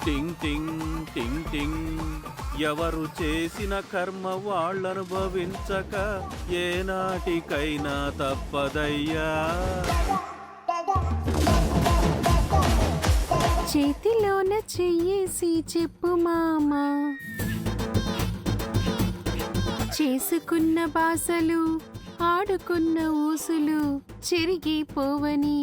టింగ్ టింగ్ టింగ్ టింగ్ ఎవరు చేసిన కర్మ వాళ్ళనుభవించక ఏనాటికైనా తప్పదయ్యా. చేతిలోన చెయ్యేసి చెప్పు మామా, చేసుకున్న బాసలు ఆడుకున్న ఊసులు చెరిగిపోవని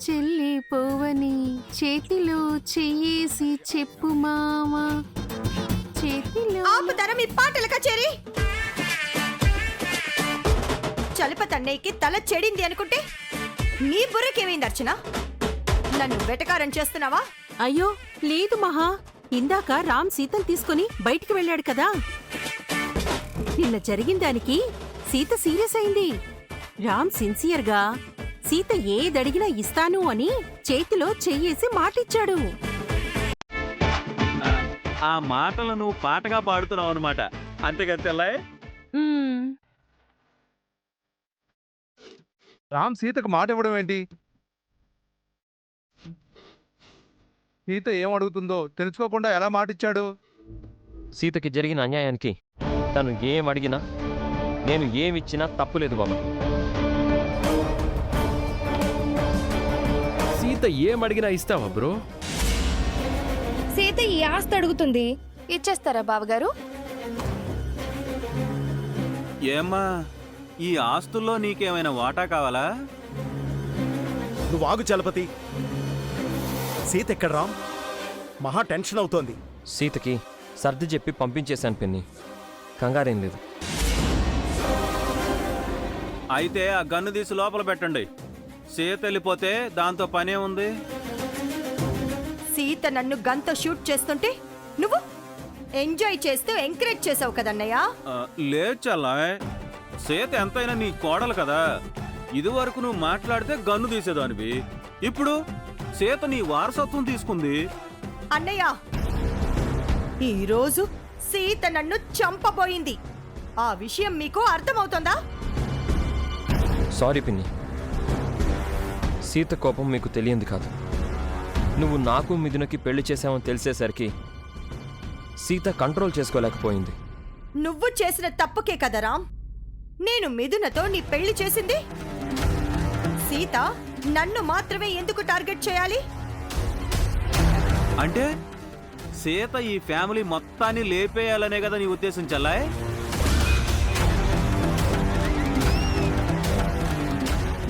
చెల్లిపోవని చేతిలో చెయ్యేసి చెప్పు మామా. చేతిలో ఆపుతారా మీ పాటల కచేరి? చలపతన్నయ్యకి తల చెడింది అనుకుంటే నీ బుర్రకేమైంది అర్చన? నన్ను వెటకారం చేస్తున్నావా? అయ్యో లేదు మహా, ఇందాక రామ్ సీతను తీసుకుని బయటికి వెళ్ళాడు కదా, నిన్న జరిగిన దానికి సీత సీరియస్ అయింది. రామ్ సిన్సియర్గా సీత ఏదడిగినా ఇస్తాను అని చేతిలో చెయ్యేసి మాటిచ్చాడు. ఆ మాటలను నువ్వు పాటగా పాడుతున్నావు అనమాట, అంతేగా తెల్లాయ్? రామ్ సీతకు మాట ఇవ్వడం ఏంటి? సీత ఏం అడుగుతుందో తెలుసుకోకుండా ఎలా మాటిచ్చాడు? సీతకి జరిగిన అన్యాయానికి తను ఏం అడిగినా నేను ఏమిచ్చినా తప్పులేదు బాబా. సీత ఏం అడిగినా ఇస్తావా బ్రో? సీత ఈ ఆస్తి అడుగుతుంది, ఇచ్చేస్తారా బావగారు? ఏమ్మా, ఈ ఆస్తుల్లో నీకేమైనా వాటా కావాలా? నువ్వు ఆగు చలపతి. సీత ఎక్కడ రామ్? మహా టెన్షన్ అవుతోంది. సీతకి సర్ది చెప్పి పంపించేశాను పిన్ని, కంగారేం లేదు. అయితే ఆ గన్ను తీసి లోపల పెట్టండి. సీత వెళ్ళిపోతే దాంతో పనే ఉంది. సీత నన్ను గన్తో షూట్ చేస్తుంటే నువ్వు ఎంజాయ్ చేస్తూ ఎంకరేజ్ చేసావు కదన్నయ్య. లేదు చల్లాయ్, సీత ఎంతైనా నీ కోడలు కదా. ఇదివరకు నువ్వు మాట్లాడితే గన్ను తీసేదానివి, ఇప్పుడు సీత నీ వారసత్వం తీసుకుంది. అన్నయ్య, ఈరోజు సీత నన్ను చంపబోయింది. ఆ విషయం మీకు అర్థమవుతోందా? సారీ పిన్ని, సీత కోపం మీకు తెలియంది కాదు. నువ్వు నాకు మిథునకి పెళ్లి చేశావని తెలిసేసరికి సీత కంట్రోల్ చేసుకోలేకపోయింది. నువ్వు చేసిన తప్పుకే కదా రామ్ నేను మిథునతో నీ పెళ్లి చేసింది. సీత నన్ను మాత్రమే ఎందుకు టార్గెట్ చేయాలి? అంటే సీత ఈ ఫ్యామిలీ మొత్తాన్ని లేపేయాలనే కదా నీ ఉద్దేశం చల్లాయ్?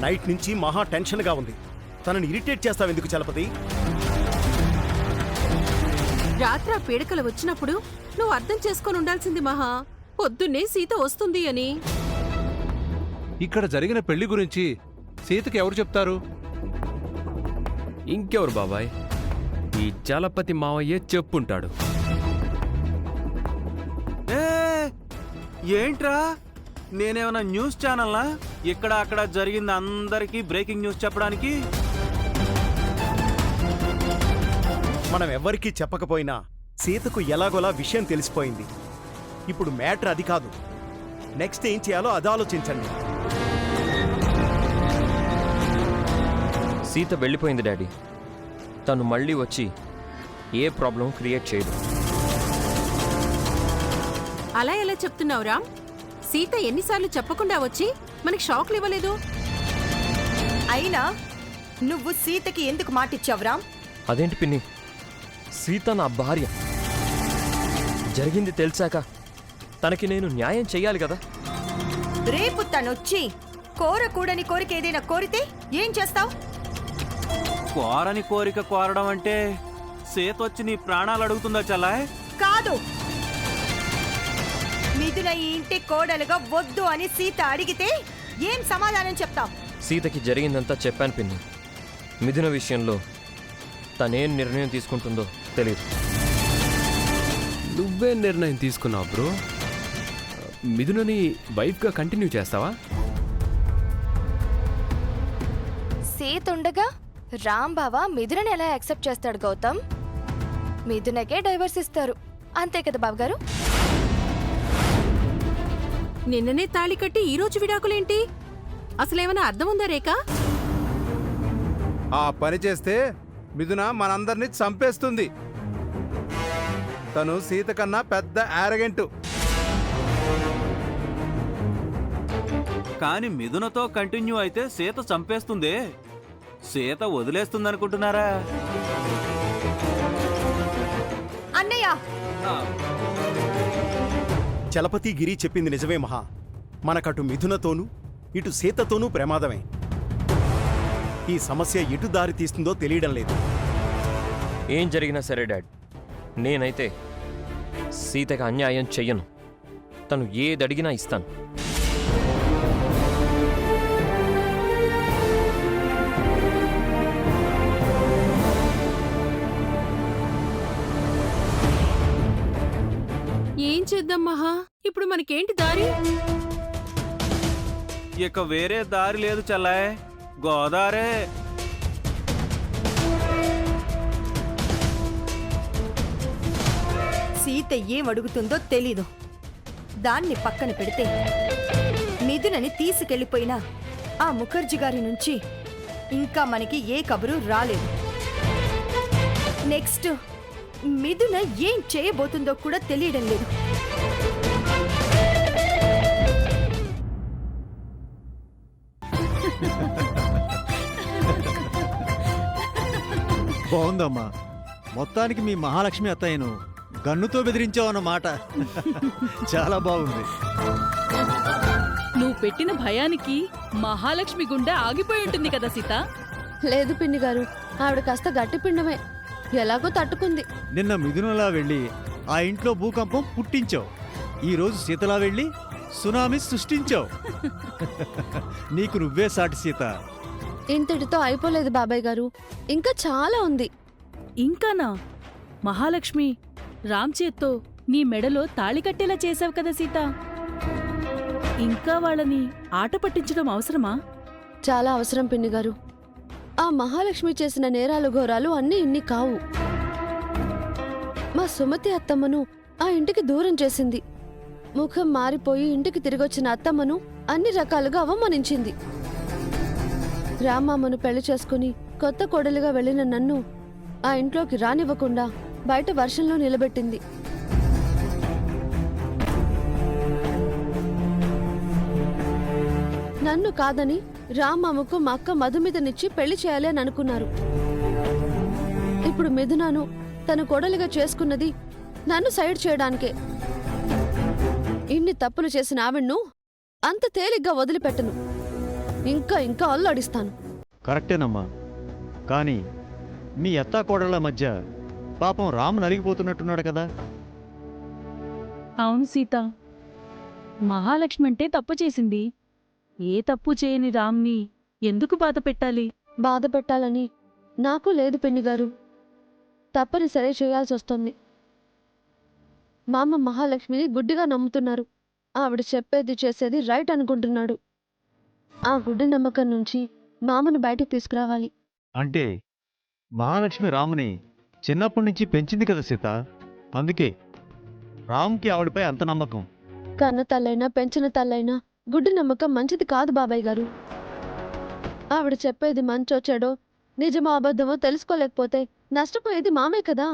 నైట్ నుంచి మహా టెన్షన్గా ఉంది. తనని ఇరిటేట్ చేస్తావు ఎందుకు చలపతి? రాత్ర పీడకలు వచ్చినప్పుడు నువ్వు అర్థం చేసుకొని ఉండాల్సింది మహా, పొద్దున్నే సీత వస్తుంది అని. ఇక్కడ జరిగిన పెళ్లి గురించి సీతకి ఎవరు చెప్తారు? ఇంకెవరు బాబాయ్, ఈ చలపతి మావయ్యే చెప్పుంటాడు. ఏంట్రా, నేనేమన్నా న్యూస్ ఛానల్నా ఇక్కడ అక్కడ జరిగింది అందరికీ బ్రేకింగ్ న్యూస్ చెప్పడానికి? మనం ఎవ్వరికీ చెప్పకపోయినా సీతకు ఎలాగోలా విషయం తెలిసిపోయింది. ఇప్పుడు మ్యాటర్ అది కాదు. నెక్స్ట్ ఏం చేయాలో అది ఆలోచించండి. సీత వెళ్ళిపోయింది డాడీ, తను మళ్ళీ వచ్చి ఏ ప్రాబ్లం క్రియేట్ చేయదు. అలా ఎలా చెప్తున్నావు రామ్? సీత ఎన్నిసార్లు చెప్పకుండా వచ్చి మనకి షాక్లు ఇవ్వలేదు. అయినా నువ్వు సీతకి ఎందుకు మాటిచ్చావు రామ్? అదేంటి పిన్ని, సీత నా భార్య. జరిగింది తెలిసాక తనకి నేను న్యాయం చెయ్యాలి కదా. రేపు తనొచ్చి కోరకూడని కోరిక ఏదైనా కోరితే ఏం చేస్తావు? కోరని కోరిక కోరడం అంటే సీత వచ్చి నీ ప్రాణాలు అడుగుతుందా చల్లాయ్? కాదు, మిథున ఈ ఇంటి కోడలుగా వద్దు అని సీత అడిగితే ఏం సమాధానం చెప్తావు? సీతకి జరిగిందంతా చెప్పాను పిన్ని. మిథున విషయంలో తనేం నిర్ణయం తీసుకుంటుందో తెలియదు. నువ్వే నిర్ణయం తీసుకున్నావు బ్రో? మిథునని వైఫ్గా కంటిన్యూ చేస్తావా? సీత ఉండగా రామ్ బావ మిథునని ఎలా యాక్సెప్ట్ చేస్తాడు గౌతమ్? మిథునకే డైవర్స్ ఇస్తారు, అంతే కదా బావగారు? నిన్ననే తాళి కట్టి ఈ రోజు విడాకులేంటి? అసలేమైనా అర్థం ఉందా రేఖ? ఆ పని చేస్తే మిథున మనందరినీ చంపేస్తుంది. తను సీత కన్నా పెద్ద యారగెంటు. కాని మిథునతో కంటిన్యూ అయితే సీత చంపేస్తుందే. సీత వదిలేస్తుందనుకుంటున్నారా? అన్నయ్య, చలపతి గిరి చెప్పింది నిజమే మహా. మనకటు మిథునతోనూ ఇటు సీతతోనూ ప్రమాదమే. ఈ సమస్య ఎటు దారి తీస్తుందో తెలియడం లేదు. ఏం జరిగినా సరే డాడ్, నేనైతే సీతకి అన్యాయం చెయ్యను. తను ఏదడిగినా ఇస్తాను. ఏం చేద్దాం మహా? ఇప్పుడు మనకేంటి దారి? ఇక వేరే దారి లేదు చెల్లాయ్, గోదారే. సీత ఏం అడుగుతుందో తెలీదు. దాన్ని పక్కన పెడితే మిథునని తీసుకెళ్లిపోయినా ఆ ముఖర్జీ గారి నుంచి ఇంకా మనకి ఏ కబురు రాలేదు. నెక్స్ట్ మిథున ఏం చేయబోతుందో కూడా తెలియడం లేదు. బాగుందమ్మా. మొత్తానికి మీ మహాలక్ష్మి అత్తయ్యను గన్నుతో బెదిరించావన్నమాట. చాలా బాగుంది. నువ్వు పెట్టిన భయానికి మహాలక్ష్మి గుండె ఆగిపోయి ఉంటుంది కదా సీత. లేదు పిన్ని గారు, ఆవిడ కాస్త గట్టి పిండమే, ఎలాగో తట్టుకుంది. నిన్న మిథునలా వెళ్ళి ఆ ఇంట్లో భూకంపం పుట్టించావు. ఈరోజు సీతలా వెళ్ళి సునామీ సృష్టించావు. నీకు నువ్వే సాటి సీత. ఇంతటితో అయిపోలేదు బాబాయ్ గారు, ఇంకా చాలా ఉంది. ఇంకానా? మహాలక్ష్మి రామ్ చేత్తో నీ మెడలో తాళి కట్టేలా చేశావు కదా సీత. ఇంకా వాళ్ళని ఆట పట్టించడం అవసరమా? చాలా అవసరం పిన్ని గారు. ఆ మహాలక్ష్మి చేసిన నేరాలు ఘోరాలు అన్నీ ఇన్ని కావు. మా సుమతి అత్తమ్మను ఆ ఇంటికి దూరం చేసింది. ముఖం మారిపోయి ఇంటికి తిరిగొచ్చిన అత్తమ్మను అన్ని రకాలుగా అవమానించింది. రామమ్మను పెళ్లి చేసుకుని కొత్త కోడలిగా వెళ్లిన నన్ను ఆ ఇంట్లోకి రానివ్వకుండా బయట వర్షంలో నిలబెట్టింది. నన్ను కాదని రామమ్మకు మా అక్క మధుమితనిచ్చి పెళ్లి చేయాలి అని అనుకున్నారు. ఇప్పుడు మిథునాను తన కోడలిగా చేసుకున్నది నన్ను సైడ్ చేయడానికే. ఇన్ని తప్పులు చేసిన ఆవిడ్ను అంత తేలిగ్గా వదిలిపెట్టను. ఇంకా ఇంకా అల్లాడిస్తాను. కరెక్టేనమ్మా. కానీ మీ అత్తాకోడళ్ల మధ్య పాపం రామ్ నలిగిపోతున్నట్టున్నాడు కదా. అవును సీత, మహాలక్ష్మి అంటే తప్పు చేసింది. ఏ తప్పు చేయని రామ్ని ఎందుకు బాధ పెట్టాలి? బాధ పెట్టాలని నాకు లేదు పిన్నిగారు. తప్పనిసరి చేయాల్సి వస్తుంది. మామ మహాలక్ష్మిని గుడ్డిగా నమ్ముతున్నారు. ఆవిడ చెప్పేది చేసేది రైట్ అనుకుంటున్నాడు. ఆ గుడ్డి నమ్మకం నుంచి మామను బయటకు తీసుకురావాలి. అంటే మహాలక్ష్మి రాముని చిన్నప్పటి నుంచి పెంచింది కదా సీత. అందుకే రామ్కి ఆవిడపై అంత నమ్మకం. కన్న తల్లైనా పెంచిన తల్లైనా గుడ్డి నమ్మకం మంచిది కాదు బాబాయ్ గారు. ఆవిడ చెప్పేది మంచో చెడో నిజమో అబద్ధమో తెలుసుకోలేకపోతే నష్టపోయేది మామే కదా.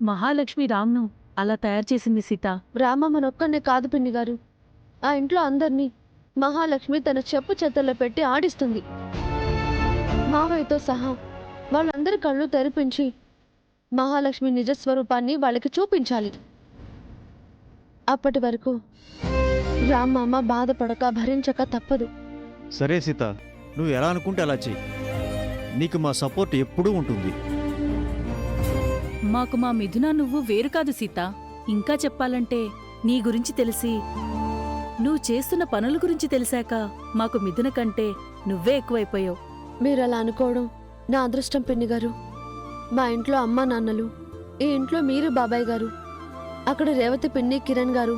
మహాలక్ష్మి రామ్ను అలా తయారు చేసింది సీత. రామమ్మనొక్కనే కాదు పిన్ని గారు, ఆ ఇంట్లో అందర్నీ మహాలక్ష్మి తన చెప్పు చేతల్లో పెట్టి ఆడిస్తుంది. మావయ్యతో సహా వాళ్ళందరి కళ్ళు తెరిపించి మహాలక్ష్మి నిజస్వరూపాన్ని వాళ్ళకి చూపించాలి. అప్పటి వరకు రామమ్మ బాధపడక భరించక తప్పదు. సరే సీత, నువ్వు ఎలా అనుకుంటే అలా చెయ్యి. నీకు మా సపోర్ట్ ఎప్పుడూ ఉంటుంది. మాకు మా మిథున నువ్వు వేరు కాదు సీత. ఇంకా చెప్పాలంటే నీ గురించి తెలిసి, నువ్వు చేస్తున్న పనుల గురించి తెలిసాక మాకు మిథున కంటే నువ్వే ఎక్కువైపోయావు. మీరలా అనుకోవడం నా అదృష్టం పిన్ని గారు. మా ఇంట్లో అమ్మా నాన్నలు, ఈ ఇంట్లో మీరు బాబాయ్ గారు, అక్కడ రేవతి పిన్ని కిరణ్ గారు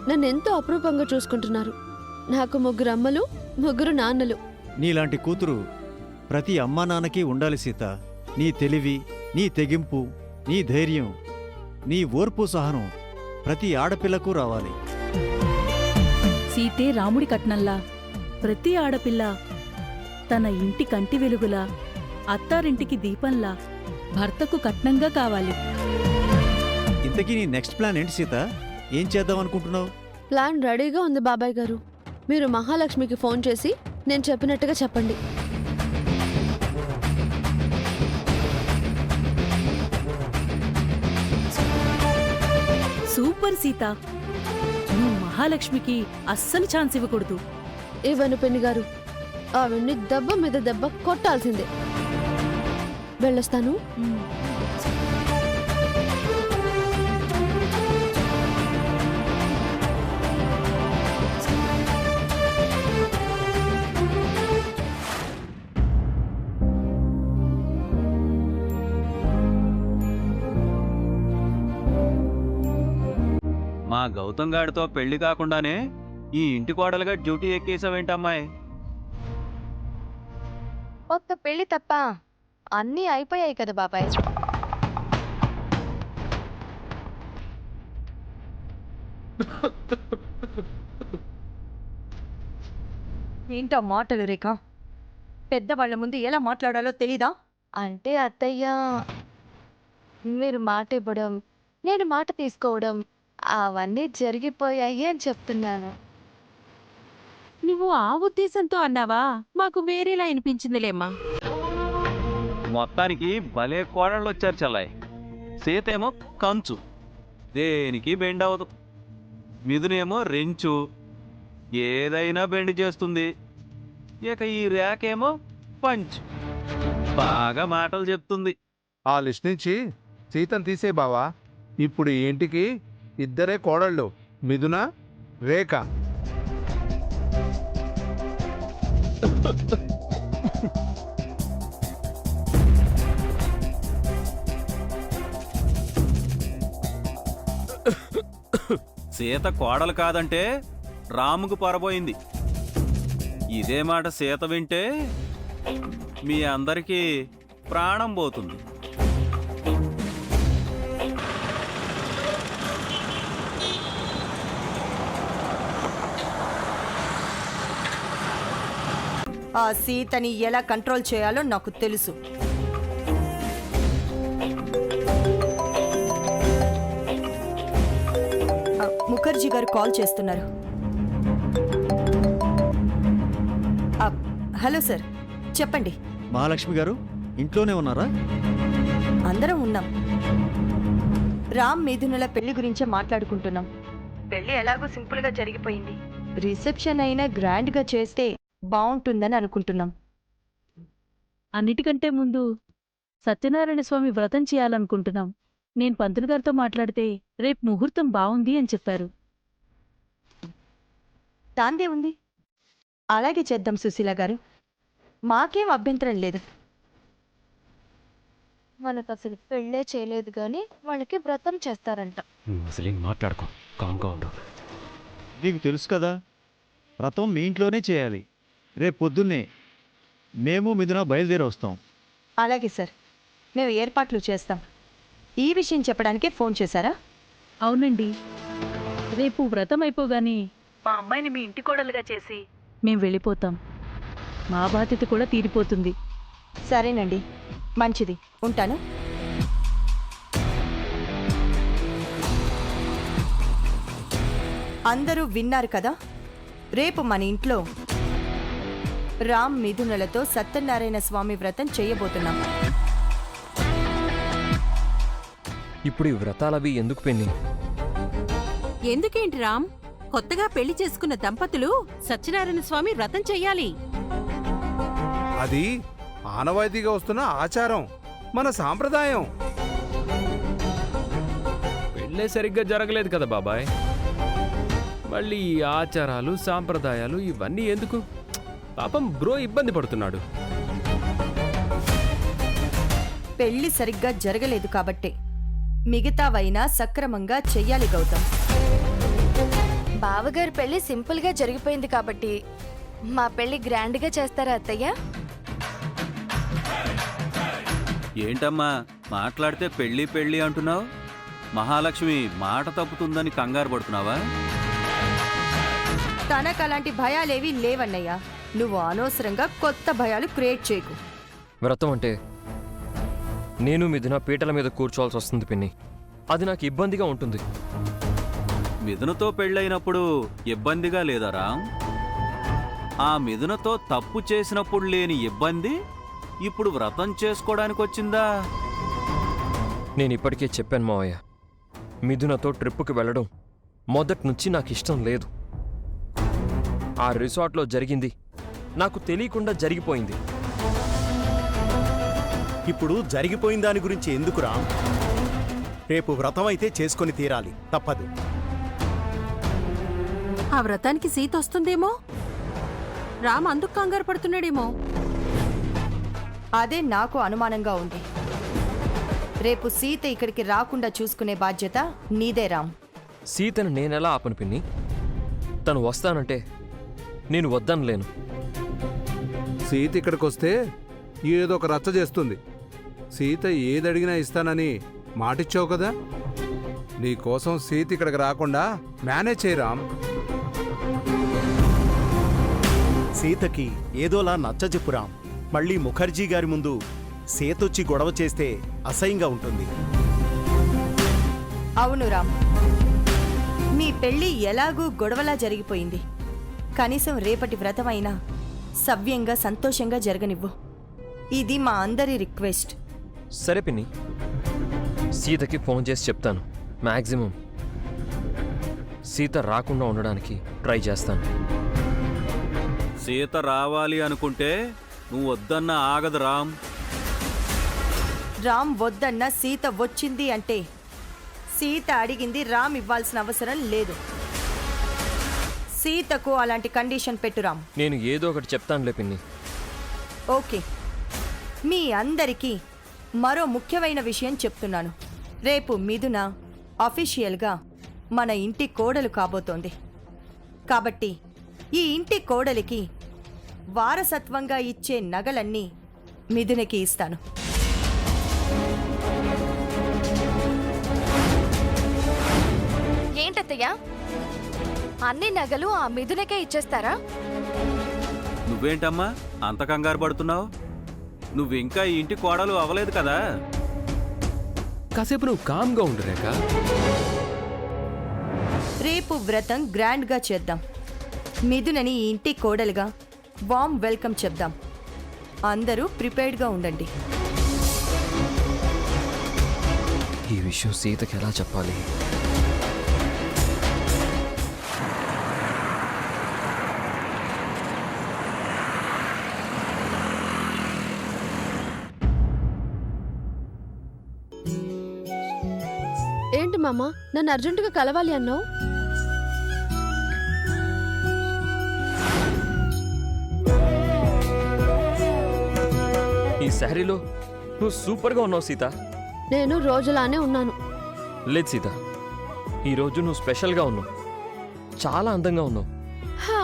నన్నెంతో అపురూపంగా చూసుకుంటున్నారు. నాకు 3 అమ్మలు 3 నాన్నలు. నీలాంటి కూతురు ప్రతి అమ్మా నాన్నకి ఉండాలి సీత. నీ తెలివి, నీ తెగింపు, నీ ధైర్యం, నీ ఓర్పు సహనం ప్రతి ఆడపిల్లకు రావాలి. సీతే రాముడి కట్నంలా, ప్రతి ఆడపిల్ల తన ఇంటి కంటి వెలుగులా, అత్తారింటికి దీపంలా భర్తకు కట్నంగా కావాలి. ఇంత ఇంతకీ నీ నెక్స్ట్ ప్లాన్ ఏంటి సీత? ఏం చేద్దాం అనుకుంటున్నావు? ప్లాన్ రెడీగా ఉంది బాబాయ్ గారు. మీరు మహాలక్ష్మికి ఫోన్ చేసి నేను చెప్పినట్టుగా చెప్పండి. సూపర్ సీత, నువ్వు మహాలక్ష్మికి అస్సలు ఛాన్స్ ఇవ్వకూడదు. ఇవ్వను పిన్ని గారు. ఆవిడ్ని దెబ్బ మీద దెబ్బ కొట్టాల్సిందే. వెళ్ళొస్తాను. మా గౌతమ్ గాడితో పెళ్లి కాకుండానే ఈ ఇంటి కోడలుగా డ్యూటీ ఎక్కేసావేంటమ్మాయి? ఒక్క పెళ్లి తప్ప అన్నీ అయిపోయాయి కదా బాబాయ్. ఏంటో మాటలు రేఖ, పెద్దవాళ్ళ ముందు ఎలా మాట్లాడాలో తెలీదా? అంటే అత్తయ్య, మీరు మాట ఇవ్వడం, నేను మాట తీసుకోవడం అవన్నీ జరిగిపోయాయి అని చెప్తున్నాను. నువ్వు ఆ ఉద్దేశంతో అన్నావా? మాకు వేరేలా అనిపించిందిలేమ్మా. మొత్తానికి భలే కోడళ్ళు వచ్చారు చల్లాయ్. సీతేమో కంచు, దేనికి బెండ్ అవ్వదు. మిథునేమో రెంచు, ఏదైనా బెండ్ చేస్తుంది. ఇక ఈ రేకేమో పంచ్, బాగా మాటలు చెప్తుంది. ఆ లిస్ట్ నుంచి సీతను తీసే బావా. ఇప్పుడు ఈ ఇంటికి ఇద్దరే కోడళ్ళు, మిథున, రేఖ. సీత కోడలు కాదంటే రాముకు పరబోయింది. ఇదే మాట సీత వింటే మీ అందరికీ ప్రాణం పోతుంది. ఆ సీతని ఎలా కంట్రోల్ చేయాలో నాకు తెలుసు. ముఖర్జీ గారు కాల్ చేస్తున్నారు. హలో సార్, చెప్పండి. మహాలక్ష్మి గారు ఇంట్లోనే ఉన్నారా? అందరం ఉన్నాం. రామ్ మిథునుల పెళ్లి గురించే మాట్లాడుకుంటున్నాం. పెళ్లి ఎలాగో సింపుల్గా జరిగిపోయింది. రిసెప్షన్ అయినా గ్రాండ్గా చేస్తే బాగుంటుందని అనుకుంటున్నాం. అన్నిటికంటే ముందు సత్యనారాయణ స్వామి వ్రతం చేయాలనుకుంటున్నాం. నేను పంతులు గారితో మాట్లాడితే రేపు ముహూర్తం బాగుంది అని చెప్పారు. దాందే ఉంది, అలాగే చేద్దాం సుశీల గారు. మాకేం అభ్యంతరం లేదు. మనకు అసలు పెళ్ళే చేయలేదు కానీ వాళ్ళకి వ్రతం చేస్తారంట. అసలు ఏం మాట్లాడుకో, కామ్గా ఉండు. నీకు తెలుసు కదా, వ్రతం మీ ఇంట్లోనే చేయాలి. రేపు పొద్దున్నే మేము మిథున బయలుదేరి వస్తాం. అలాగే సార్, మేము ఏర్పాట్లు చేస్తాం. ఈ విషయం చెప్పడానికే ఫోన్ చేశారా? అవునండి, రేపు వ్రతం అయిపోగానే మా అమ్మాయిని మీ ఇంటి కోడలుగా చేసి మేం వెళ్ళిపోతాం. మా బాధ్యత కూడా తీరిపోతుంది. సరేనండి, మంచిది. ఉంటాను. అందరూ విన్నారు కదా, రేపు మన ఇంట్లో రామ్ మిథునులతో సత్యనారాయణ స్వామి వ్రతం చేయబోతున్నాం. ఇప్పుడు ఈ వ్రతాలవి ఎందుకు పిన్ని? ఎందుకేంటి రామ్? కొత్తగా పెళ్లి చేసుకున్న దంపతులు సత్యనారాయణ స్వామి వ్రతం చెయ్యాలి. అది ఆనవాయితీగా వస్తున్న ఆచారం, మన సాంప్రదాయం. పెళ్ళే సరిగ్గా జరగలేదు కదా బాబాయ్. మళ్ళీ ఈ ఆచారాలు సాంప్రదాయాలు ఇవన్నీ ఎందుకు? పాపం బ్రో ఇబ్బంది పడుతున్నాడు. పెళ్లి సరిగ్గా జరగలేదు కాబట్టే మిగతావైనా సక్రమంగా చెయ్యాలి గౌతమ్. బావగారి పెళ్లి సింపుల్ గా జరిగిపోయింది కాబట్టి మా పెళ్లి గ్రాండ్ గా చేస్తారా అత్తయ్య? ఏంటమ్మా మాట్లాడితే పెళ్ళి పెళ్ళి అంటున్నావు? మహాలక్ష్మి మాట తప్పుతుందని కంగారు పడుతున్నావా? తనకు అలాంటి భయాలేవి లేవన్నయ్యా. నువ్వు అనవసరంగా కొత్త భయాలు క్రియేట్ చేయకు. వ్రతం అంటే నేను మిథున పీటల మీద కూర్చోవాల్సి వస్తుంది పిన్ని. అది నాకు ఇబ్బందిగా ఉంటుంది. మిథునతో పెళ్ళైనప్పుడు ఇబ్బందిగా లేదా రామ్? ఆ మిథునతో తప్పు చేసినప్పుడు లేని ఇబ్బంది ఇప్పుడు వ్రతం చేసుకోవడానికి వచ్చిందా? నేను ఇప్పటికే చెప్పాను మావయ్య, మిథునతో ట్రిప్పుకి వెళ్ళడం మొదటి నుంచి నాకు ఇష్టం లేదు. ఆ రిసార్ట్లో జరిగింది నాకు తెలియకుండా జరిగిపోయింది. ఇప్పుడు జరిగిపోయిన దాని గురించి ఎందుకురా? రేపు వ్రతం అయితే చేసుకొని తీరాలి, తప్పదు. ఆ వ్రతానికి సీత వస్తుందేమో. రామ్ అందుకు కంగారు పడుతున్నాడేమో. అదే నాకు అనుమానంగా ఉంది. రేపు సీత ఇక్కడికి రాకుండా చూసుకునే బాధ్యత నీదే రామ్. సీతను నేనెలా ఆపను పిన్ని? తను వస్తానంటే నేను వద్దనలేను. సీత ఇక్కడికి వస్తే ఏదో ఒక రచ్చ చేస్తుంది. సీత ఏదడిగినా ఇస్తానని మాటిచ్చావు కదా. నీకోసం సీత ఇక్కడికి రాకుండా మేనేజ్ చేయరామ్. సీతకి ఏదోలా నచ్చజెప్పురాం. మళ్ళీ ముఖర్జీ గారి ముందు సీతొచ్చి గొడవ చేస్తే అసహ్యంగా ఉంటుంది. అవును రామ్, మీ పెళ్లి ఎలాగూ గొడవలా జరిగిపోయింది. కనీసం రేపటి వ్రతమైనా సవ్యంగా సంతోషంగా జరగనివ్వు. ఇది మా అందరి రిక్వెస్ట్. సరే పిన్ని, సీతకి ఫోన్ చేసి చెప్తాను. మ్యాక్సిమం సీత రాకుండా ఉండడానికి ట్రై చేస్తాను. సీత రావాలి అనుకుంటే నువ్వు వద్దన్నా ఆగదు రామ్. రామ్ వద్దన్న సీత వచ్చింది అంటే సీత అడిగింది రామ్ ఇవ్వాల్సిన అవసరం లేదు. సీతకు అలాంటి కండిషన్ పెట్టు రామ్. నేను ఏదో ఒకటి చెప్తానులే పిన్ని. ఓకే, మీ అందరికీ మరో ముఖ్యమైన విషయం చెప్తున్నాను. రేపు మిథున అఫీషియల్గా మన ఇంటి కోడలు కాబోతోంది. కాబట్టి ఈ ఇంటి కోడలికి వారసత్వంగా ఇచ్చే నగలన్నీ మిథునకి ఇస్తాను. ఏంటత్తయ్యా, అన్ని నగలు ఆ మిథునకే ఇచ్చేస్తారా? నువ్వేంటమ్మా అంత కంగారు పడుతున్నావు? నువ్వింకా ఈ ఇంటి కోడలు అవ్వలేదు కదా. కాసేపు నువ్వు కామ్గా ఉండు రేఖ. రేపు వ్రతం గ్రాండ్గా చేద్దాం. మిథునని ఈ ఇంటి కోడలుగా వామ్ వెల్కమ్ చెప్దాం. అందరూ ప్రిపేర్డ్గా ఉండండి. ఈ విషయం సీతకి ఎలా చెప్పాలి? ఏంటి మామ, నన్ను అర్జెంటుగా కలవాలి అన్నావు? ఈ శారీలో నువ్వు సూపర్గా ఉన్నావు సీత. నేను రోజులానే ఉన్నాను. లేదు సీత, ఈరోజు నువ్వు స్పెషల్గా ఉన్నావు. చాలా అందంగా ఉన్నావు. హా,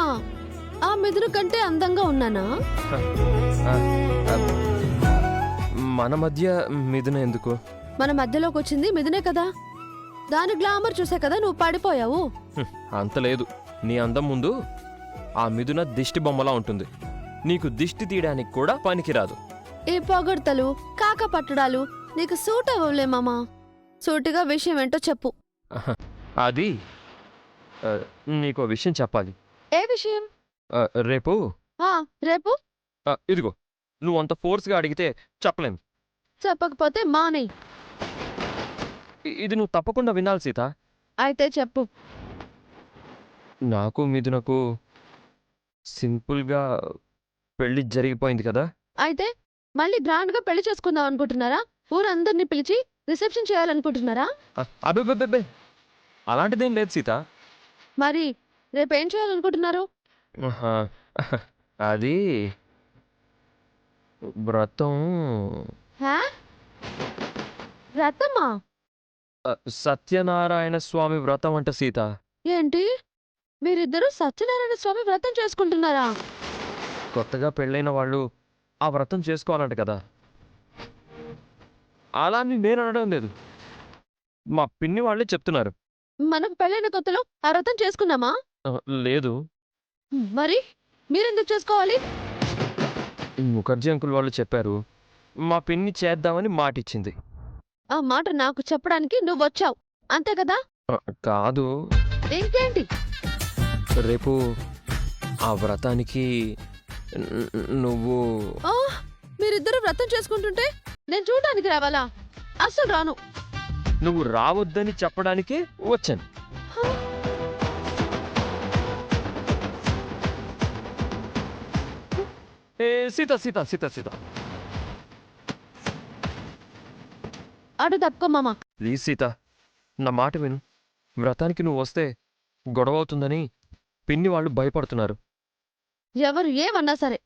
ఆ మిథున కంటే అందంగా ఉన్నానా? మన మధ్య మిథున ఎందుకు? మన మధ్యలోకి వచ్చింది మిథునే కదా. దాని గ్లామర్ చూసే కదా నువ్వు పడిపోయావు. అంత లేదు. నీ అందం ముందు ఆ మిథున దిష్టి బొమ్మలా ఉంటుంది. నీకు దిష్టి తీయడానికి కూడా పనికిరాదు. ఈ పొగడ్తలు కాక పట్టడాలు నీకు సూట్ అవ్వలే మామా. సూటిగా విషయం ఏంటో చెప్పు. అది నీకో విషయం చెప్పాలి. ఏ విషయం? రేపు రేపు ఇదిగో, నువ్వు అంత ఫోర్స్గా అడిగితే చెప్పలేను. చెప్పకపోతే మానే. ఇది నువ్వు తప్పకుండా వినాలి సీత. అయితే చెప్పు. నాకు మిథునకు సింపుల్గా పెళ్లి జరిగిపోయింది కదా. అయితే మళ్ళీ గ్రాండ్గా పెళ్లి చేసుకుందాం అనుకుంటున్నారా? ఊరందరినీ పిలిచి రిసెప్షన్ చేయాలనుకుంటున్నారా? అబ్బే, అలాంటిదేం లేదు సీత. మరి రేపేం చేయాలనుకుంటున్నారు? అది వ్రతం. వ్రతమా? సత్యనారాయణ స్వామి వ్రతం అంట సీత. ఏంటి, మీరిద్దరూ సత్యనారాయణ స్వామి వ్రతం చేసుకుంటున్నారా? కొత్తగా పెళ్ళైన వాళ్ళు ఆ వ్రతం చేసుకోవాలంట కదా. అలా అని నేను అనడం లేదు, మా పిన్ని వాళ్ళే చెప్తున్నారు. మనకు పెళ్ళైన కొత్తలో ఆ వ్రతం చేసుకున్నామా? లేదు. మరి మీరెందుకు చేసుకోవాలి? ముఖర్జీ అంకుల్ వాళ్ళు చెప్పారు. మా పిన్ని చేద్దామని మాటిచ్చింది. ఆ మాట నాకు చెప్పడానికి నువ్వు వచ్చావు అంతే కదా? కాదు, ఇంకేంటి? రేపు ఆ వ్రతానికి నువ్వు మీరిద్దరు వ్రతం చేసుకుంటుంటే నేను చూడడానికి రావాలా? అస్సలు రాను. నువ్వు రావద్దని చెప్పడానికే వచ్చాను. ఏ సీత సీత సీత సీత అటు తప్పుకో మామ. ప్లీజ్ సీత, నా మాట విను. వ్రతానికి నువ్వు వస్తే గొడవ అవుతుందని పిన్ని వాళ్ళు భయపడుతున్నారు. ఎవరు ఏమన్నా సరే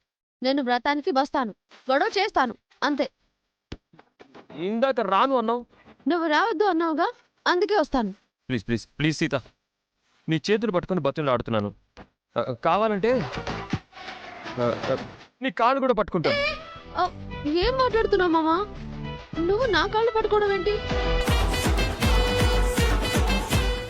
నేను వ్రతానికి వస్తాను, గొడవ చేస్తాను అంతే. ఇందాక రాను అన్నావు. నువ్వు రావద్దు అన్నావుగా, అందుకే వస్తాను. ప్లీజ్ ప్లీజ్ ప్లీజ్ సీత, నీ చేతులు పట్టుకొని బతులు ఆడుతున్నాను. కావాలంటే నీ కాళ్ళు కూడా పట్టుకుంటాను. ఏం మాట్లాడుతున్నావు మామ? నువ్వు నా కాళ్ళు పట్టుకోవడం ఏంటి?